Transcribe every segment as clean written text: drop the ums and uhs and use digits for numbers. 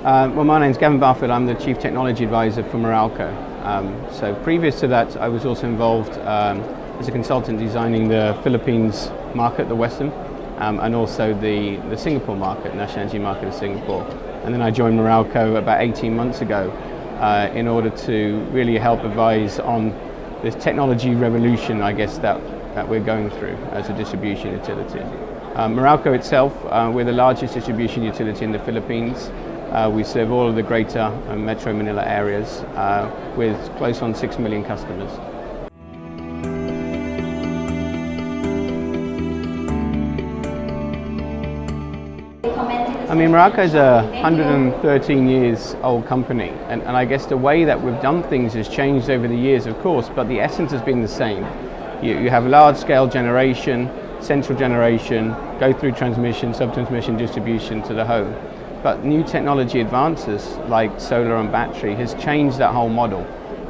Well, my name's Gavin Barfield. I'm the Chief Technology Advisor for Meralco. So previous to that, I was also involved as a consultant designing the Philippines market, the Western, and also the Singapore market, national energy market of Singapore. And then I joined Meralco about 18 months ago in order to really help advise on this technology revolution, I guess, that we're going through as a distribution utility. Meralco itself, we're the largest distribution utility in the Philippines. We serve all of the greater Metro Manila areas with close on 6 million customers. I mean, Meralco is a 113 years old company, and I guess the way that we've done things has changed over the years, of course, but the essence has been the same. You have large-scale generation, central generation, go through transmission, sub-transmission, distribution to the home. But new technology advances like solar and battery has changed that whole model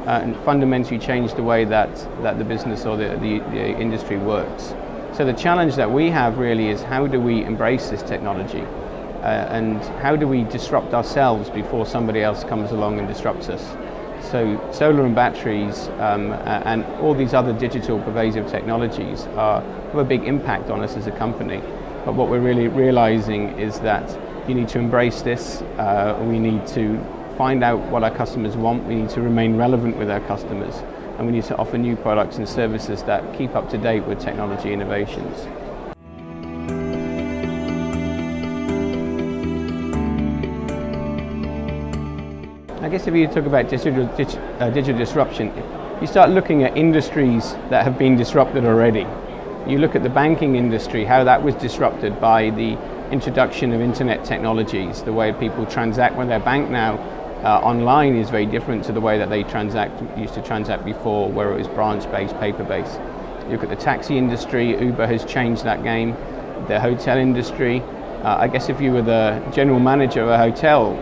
and fundamentally changed the way that the business or the industry works. So the challenge that we have really is how do we embrace this technology and how do we disrupt ourselves before somebody else comes along and disrupts us. So solar and batteries and all these other digital pervasive technologies have a big impact on us as a company. But what we're really realizing is that you need to embrace this, we need to find out what our customers want, we need to remain relevant with our customers, and we need to offer new products and services that keep up to date with technology innovations. I guess if you talk about digital disruption, you start looking at industries that have been disrupted already. You look at the banking industry, how that was disrupted by the introduction of internet technologies. The way people transact with their bank now online is very different to the way that they used to transact before, where it was branch-based, paper-based. You look at the taxi industry, Uber has changed that game. The hotel industry, I guess if you were the general manager of a hotel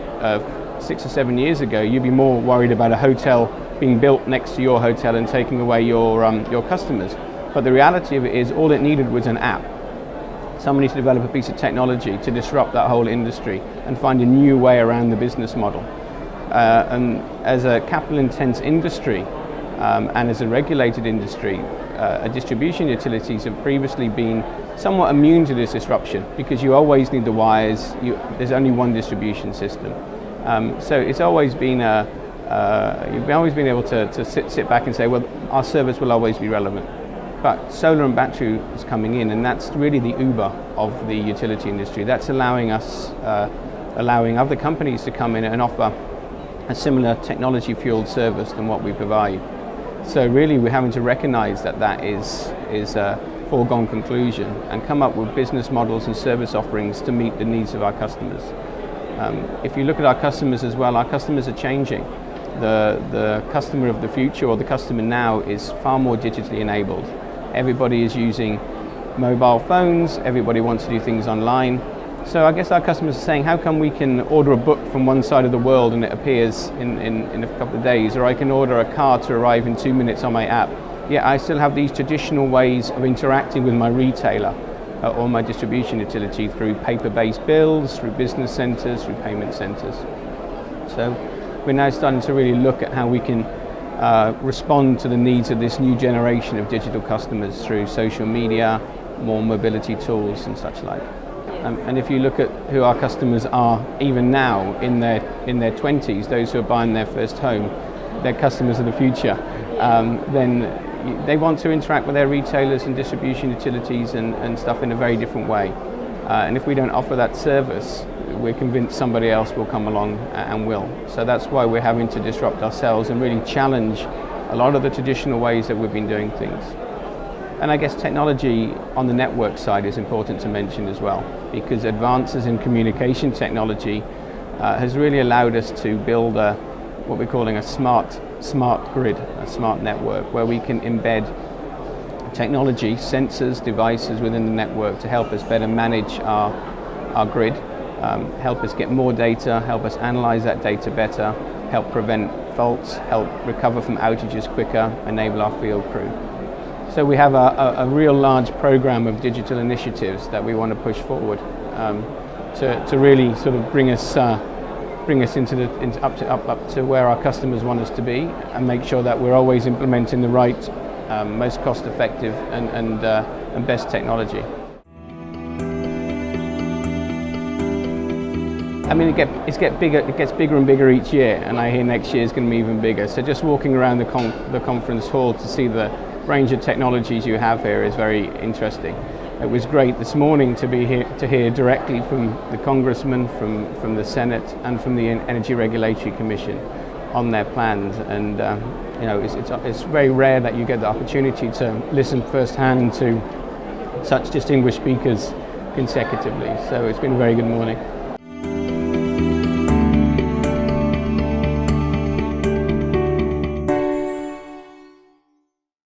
6 or 7 years ago, you'd be more worried about a hotel being built next to your hotel and taking away your customers. But the reality of it is all it needed was an app. Someone needs to develop a piece of technology to disrupt that whole industry and find a new way around the business model. And as a capital-intense industry and as a regulated industry, distribution utilities have previously been somewhat immune to this disruption because you always need the wires. There's only one distribution system. So it's always been you've always been able to sit back and say, well, our service will always be relevant. But solar and battery is coming in, and that's really the Uber of the utility industry. That's allowing other companies to come in and offer a similar technology-fueled service than what we provide. So really, we're having to recognise that is a foregone conclusion and come up with business models and service offerings to meet the needs of our customers. If you look at our customers as well, our customers are changing. The customer of the future, or the customer now, is far more digitally enabled. Everybody is using mobile phones, everybody wants to do things online. So I guess our customers are saying, how come we can order a book from one side of the world and it appears in a couple of days, or I can order a car to arrive in 2 minutes on my app, yet I still have these traditional ways of interacting with my retailer or my distribution utility through paper-based bills, through business centres, through payment centres. So we're now starting to really look at how we can respond to the needs of this new generation of digital customers through social media, more mobility tools and such like. And if you look at who our customers are even now in their 20s, those who are buying their first home, they're customers of the future, then they want to interact with their retailers and distribution utilities and stuff in a very different way. And if we don't offer that service, we're convinced somebody else will come along and will. So that's why we're having to disrupt ourselves and really challenge a lot of the traditional ways that we've been doing things. And I guess technology on the network side is important to mention as well, because advances in communication technology has really allowed us to build what we're calling a smart grid, a smart network, where we can embed technology, sensors, devices within the network to help us better manage our grid, help us get more data, help us analyze that data better, help prevent faults, help recover from outages quicker, enable our field crew. So we have a real large program of digital initiatives that we want to push forward to really sort of bring us bring us up to where our customers want us to be, and make sure that we're always implementing the right, most cost-effective and best technology. I mean, it gets bigger and bigger each year, and I hear next year is going to be even bigger. So just walking around the conference hall to see the range of technologies you have here is very interesting. It was great this morning to be here to hear directly from the congressman, from the Senate, and from the Energy Regulatory Commission on their plans. And you know, it's very rare that you get the opportunity to listen firsthand to such distinguished speakers consecutively. So it's been a very good morning.